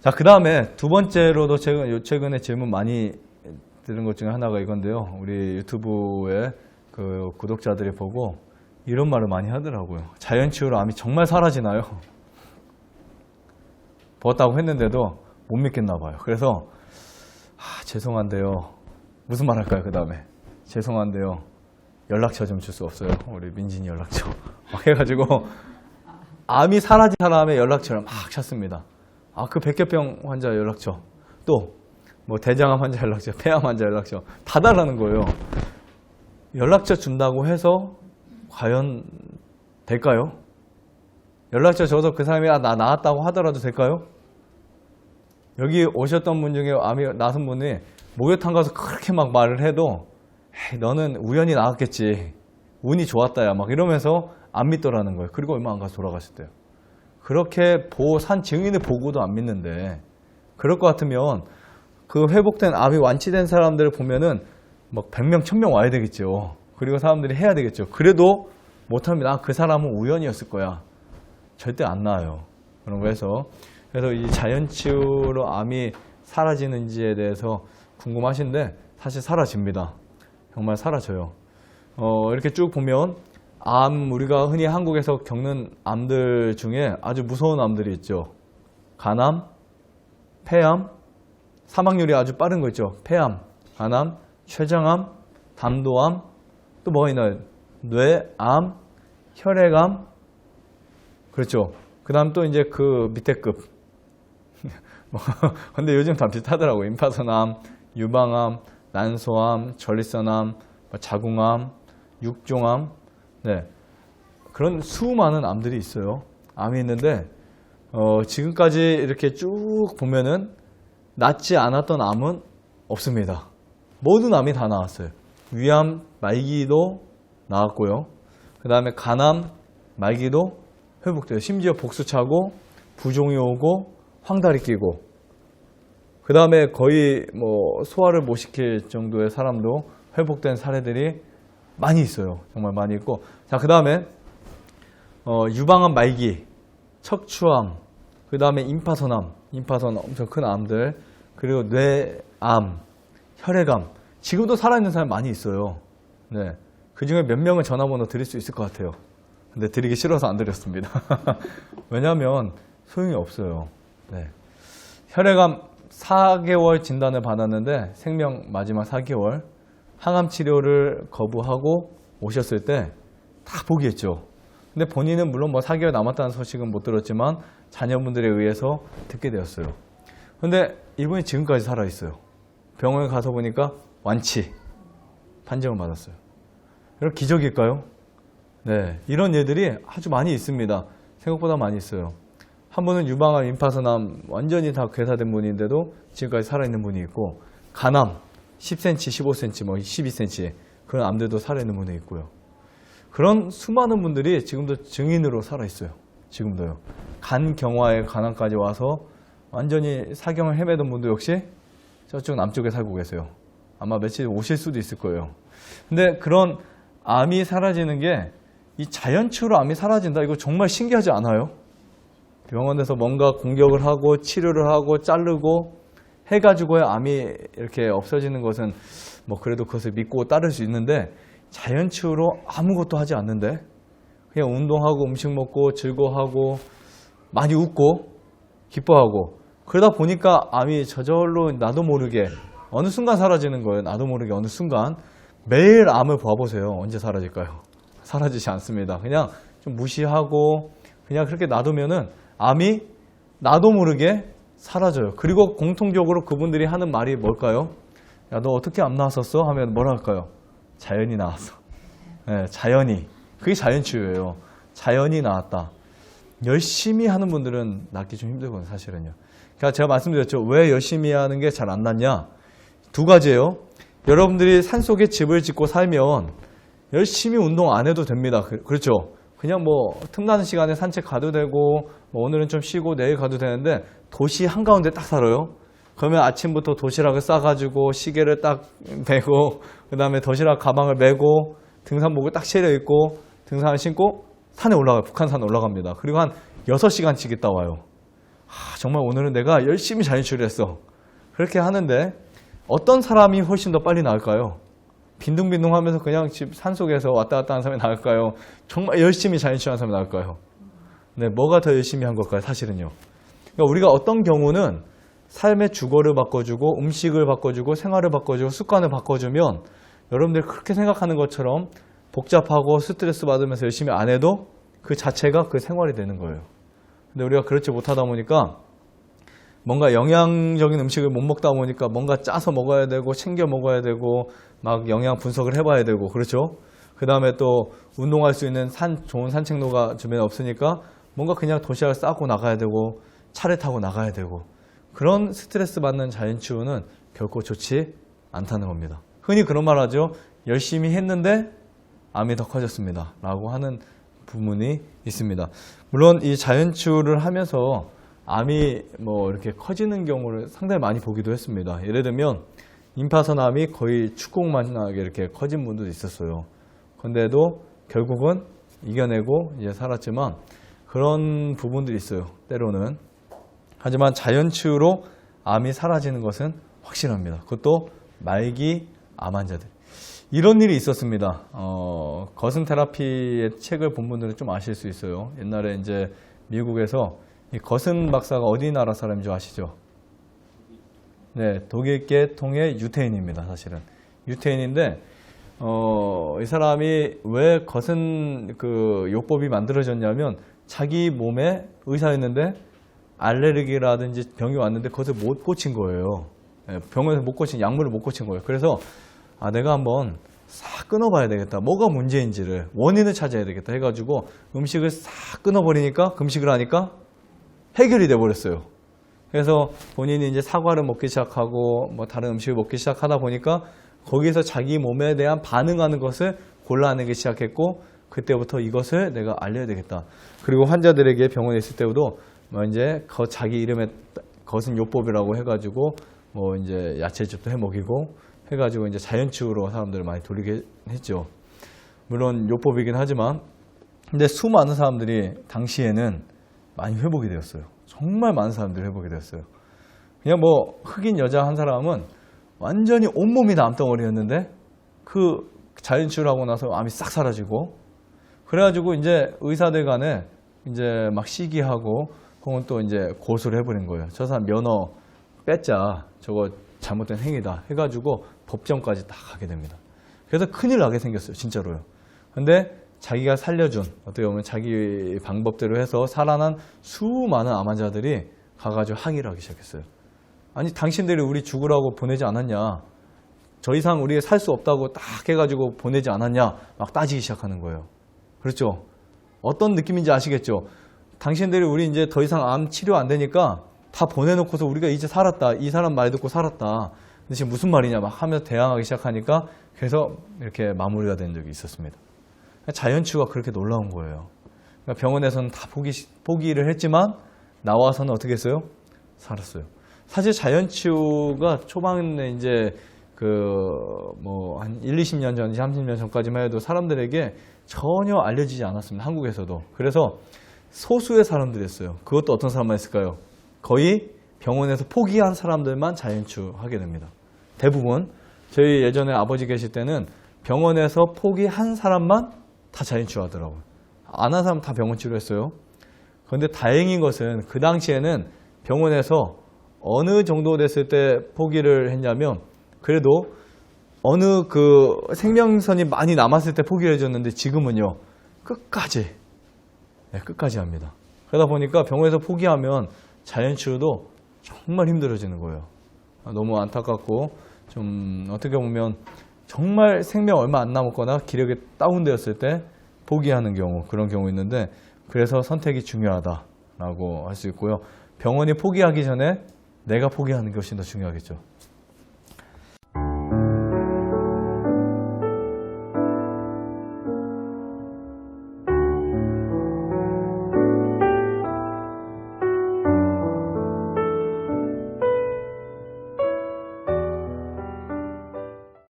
자, 그 다음에 두 번째로도 최근에 질문 많이 들은 것 중에 하나가 이건데요. 우리 유튜브에 그 구독자들이 보고 이런 말을 많이 하더라고요. 자연치유로 암이 정말 사라지나요? 벗었다고 했는데도 못 믿겠나 봐요. 그래서 죄송한데요. 무슨 말 할까요? 그 다음에 죄송한데요. 연락처 좀 줄 수 없어요? 우리 민진이 연락처. 막 해가지고 암이 사라진 사람의 연락처를 막 찾습니다. 그 백혈병 환자 연락처, 또 뭐 대장암 환자 연락처, 폐암 환자 연락처 다 달라는 거예요. 연락처 준다고 해서 과연 될까요? 연락처 줘서 그 사람이 나 나았다고 하더라도 될까요? 여기 오셨던 분 중에 암이 나은 분이 목욕탕 가서 그렇게 막 말을 해도 에이, 너는 우연히 나았겠지. 운이 좋았다야. 막 이러면서 안 믿더라는 거예요. 그리고 얼마 안 가서 돌아가셨대요. 그렇게 산 증인을 보고도 안 믿는데 그럴 것 같으면 그 회복된 암이 완치된 사람들을 보면은 막 100명, 1000명 와야 되겠죠. 그리고 사람들이 해야 되겠죠. 그래도 못합니다. 그 사람은 우연이었을 거야. 절대 안 나아요. 그런 거에서 그래서 이 자연치유로 암이 사라지는지에 대해서 궁금하신데 사실 사라집니다. 정말 사라져요. 이렇게 쭉 보면 우리가 흔히 한국에서 겪는 암들 중에 아주 무서운 암들이 있죠. 간암, 폐암, 사망률이 아주 빠른 거 있죠. 폐암, 간암, 췌장암, 담도암, 또 뭐가 있나요? 뇌암, 혈액암, 그렇죠. 그 다음 또 이제 그 밑에 급. 근데 요즘 다 비슷하더라고요. 임파선암, 유방암, 난소암, 전립선암, 자궁암, 육종암, 네. 그런 수많은 암들이 있어요. 암이 있는데, 지금까지 이렇게 쭉 보면은 낫지 않았던 암은 없습니다. 모든 암이 다 나왔어요. 위암, 말기도 나왔고요. 그 다음에 간암, 말기도 회복돼요. 심지어 복수차고, 부종이 오고, 황달이 끼고. 그 다음에 거의 뭐 소화를 못 시킬 정도의 사람도 회복된 사례들이 많이 있어요. 정말 많이 있고. 자, 그 다음에 유방암 말기, 척추암, 그 다음에 임파선암, 임파선 엄청 큰 암들, 그리고 뇌암, 혈액암. 지금도 살아있는 사람 많이 있어요. 네. 그 중에 몇 명은 전화번호 드릴 수 있을 것 같아요. 근데 드리기 싫어서 안 드렸습니다. 왜냐하면 소용이 없어요. 네. 혈액암 4개월 진단을 받았는데 생명 마지막 4개월 항암 치료를 거부하고 오셨을 때 다 포기했죠. 근데 본인은 물론 뭐 4개월 남았다는 소식은 못 들었지만 자녀분들에 의해서 듣게 되었어요. 근데 이분이 지금까지 살아있어요. 병원에 가서 보니까 완치 판정을 받았어요. 이런 기적일까요? 네, 이런 예들이 아주 많이 있습니다. 생각보다 많이 있어요. 한 분은 유방암, 임파선암 완전히 다 괴사된 분인데도 지금까지 살아있는 분이 있고, 간암 10cm, 15cm, 뭐 12cm 그런 암들도 살아있는 분이 있고요. 그런 수많은 분들이 지금도 증인으로 살아있어요. 지금도요. 간경화에 간암까지 와서 완전히 사경을 헤매던 분도 역시 저쪽 남쪽에 살고 계세요. 아마 며칠 오실 수도 있을 거예요. 근데 그런 암이 사라지는 게 이 자연치유로 암이 사라진다. 이거 정말 신기하지 않아요? 병원에서 뭔가 공격을 하고 치료를 하고 자르고 해가지고야 암이 이렇게 없어지는 것은 뭐 그래도 그것을 믿고 따를 수 있는데, 자연치유로 아무것도 하지 않는데 그냥 운동하고 음식 먹고 즐거워하고 많이 웃고 기뻐하고 그러다 보니까 암이 저절로 나도 모르게 어느 순간 사라지는 거예요. 나도 모르게 어느 순간. 매일 암을 봐보세요. 언제 사라질까요? 사라지지 않습니다. 그냥 좀 무시하고 그냥 그렇게 놔두면은 암이 나도 모르게 사라져요. 그리고 공통적으로 그분들이 하는 말이 뭘까요? 야, 너 어떻게 암 나왔었어? 하면 뭐라 할까요? 자연이 나왔어. 네, 자연이. 그게 자연치유예요. 자연이 나왔다. 열심히 하는 분들은 낫기 좀 힘들거든요, 사실은요. 그러니까 제가 말씀드렸죠. 왜 열심히 하는 게 잘 안 낫냐? 두 가지예요. 여러분들이 산속에 집을 짓고 살면 열심히 운동 안 해도 됩니다. 그렇죠? 그냥 뭐 틈나는 시간에 산책 가도 되고 뭐 오늘은 좀 쉬고 내일 가도 되는데, 도시 한가운데 딱 살아요. 그러면 아침부터 도시락을 싸가지고 시계를 딱 메고 그 다음에 도시락 가방을 메고 등산복을 딱 차려 입고 등산을 신고 산에 올라가요. 북한산 올라갑니다. 그리고 한 6시간씩 있다 와요. 정말 오늘은 내가 열심히 자연치유를 했어. 그렇게 하는데 어떤 사람이 훨씬 더 빨리 나을까요? 빈둥빈둥 하면서 그냥 집 산속에서 왔다 갔다 하는 사람이 나을까요? 정말 열심히 자연치유하는 사람이 나을까요? 네, 뭐가 더 열심히 한 걸까요? 사실은요. 그러니까 우리가 어떤 경우는 삶의 주거를 바꿔주고 음식을 바꿔주고 생활을 바꿔주고 습관을 바꿔주면 여러분들이 그렇게 생각하는 것처럼 복잡하고 스트레스 받으면서 열심히 안 해도 그 자체가 그 생활이 되는 거예요. 근데 우리가 그렇지 못하다 보니까 뭔가 영양적인 음식을 못 먹다 보니까 뭔가 짜서 먹어야 되고 챙겨 먹어야 되고 막 영양 분석을 해봐야 되고 그렇죠. 그 다음에 또 운동할 수 있는 좋은 산책로가 주변에 없으니까 뭔가 그냥 도시락을 싸고 나가야 되고 차를 타고 나가야 되고 그런 스트레스 받는 자연치유는 결코 좋지 않다는 겁니다. 흔히 그런 말 하죠. 열심히 했는데 암이 더 커졌습니다 라고 하는 부분이 있습니다. 물론 이 자연치유를 하면서 암이 뭐 이렇게 커지는 경우를 상당히 많이 보기도 했습니다. 예를 들면 임파선암이 거의 축구공만하게 이렇게 커진 분들도 있었어요. 근데도 결국은 이겨내고 이제 살았지만 그런 부분들이 있어요. 때로는. 하지만 자연치유로 암이 사라지는 것은 확실합니다. 그것도 말기 암 환자들. 이런 일이 있었습니다. 거슨 테라피의 책을 본 분들은 좀 아실 수 있어요. 옛날에 이제 미국에서 이 거슨 박사가 어디 나라 사람인 줄 아시죠? 네, 독일 계통의 유태인입니다. 사실은 유태인인데 이 사람이 왜 거슨 그 요법이 만들어졌냐면 자기 몸에 의사였는데 알레르기라든지 병이 왔는데 그것을 못 고친 거예요. 병원에서 못 고친 약물을 못 고친 거예요. 그래서 내가 한번 싹 끊어봐야 되겠다. 뭐가 문제인지를 원인을 찾아야 되겠다 해가지고 음식을 싹 끊어버리니까 금식을 하니까 해결이 돼버렸어요. 그래서 본인이 이제 사과를 먹기 시작하고 뭐 다른 음식을 먹기 시작하다 보니까 거기서 자기 몸에 대한 반응하는 것을 골라내기 시작했고 그때부터 이것을 내가 알려야 되겠다. 그리고 환자들에게 병원에 있을 때도 뭐 이제 자기 이름에 거슨 요법이라고 해가지고 뭐 이제 야채즙도 해 먹이고 해가지고 이제 자연치유로 사람들을 많이 돌리게 했죠. 물론 요법이긴 하지만 근데 수많은 사람들이 당시에는 많이 회복이 되었어요. 정말 많은 사람들이 회복이 되었어요. 그냥 뭐 흑인 여자 한 사람은 완전히 온몸이 다 암덩어리였는데 그 자연치유를 하고 나서 암이 싹 사라지고 그래가지고 이제 의사들 간에 이제 막 시기하고 혹은 또 이제 고소를 해버린 거예요. 저 사람 면허 뺐자 저거 잘못된 행위다 해가지고 법정까지 다 가게 됩니다. 그래서 큰일 나게 생겼어요. 진짜로요. 근데 자기가 살려준 어떻게 보면 자기 방법대로 해서 살아난 수많은 암 환자들이 가가지고 항의를 하기 시작했어요. 아니 당신들이 우리 죽으라고 보내지 않았냐. 더 이상 우리가 살 수 없다고 딱 해가지고 보내지 않았냐. 막 따지기 시작하는 거예요. 그렇죠. 어떤 느낌인지 아시겠죠. 당신들이 우리 이제 더 이상 암 치료 안 되니까 다 보내놓고서 우리가 이제 살았다. 이 사람 말 듣고 살았다. 근데 지금 무슨 말이냐 막 하면서 대항하기 시작하니까 그래서 이렇게 마무리가 된 적이 있었습니다. 자연치유가 그렇게 놀라운 거예요. 그러니까 병원에서는 다 포기를 했지만 나와서는 어떻게 했어요? 살았어요. 사실 자연치유가 초반에 이제 뭐 한 1, 20년 전, 30년 전까지만 해도 사람들에게 전혀 알려지지 않았습니다. 한국에서도. 그래서 소수의 사람들이었어요. 그것도 어떤 사람만 있을까요? 거의 병원에서 포기한 사람들만 자연치유하게 됩니다. 대부분 저희 예전에 아버지 계실 때는 병원에서 포기한 사람만 다 자연치유하더라고요. 안 한 사람 다 병원 치료했어요. 그런데 다행인 것은 그 당시에는 병원에서 어느 정도 됐을 때 포기를 했냐면 그래도 어느 그 생명선이 많이 남았을 때 포기를 해줬는데 지금은요 끝까지 합니다. 그러다 보니까 병원에서 포기하면 자연치유도 정말 힘들어지는 거예요. 너무 안타깝고 좀 어떻게 보면 정말 생명 얼마 안 남았거나 기력이 다운되었을 때 포기하는 경우 그런 경우 있는데 그래서 선택이 중요하다라고 할 수 있고요. 병원이 포기하기 전에 내가 포기하는 것이 더 중요하겠죠.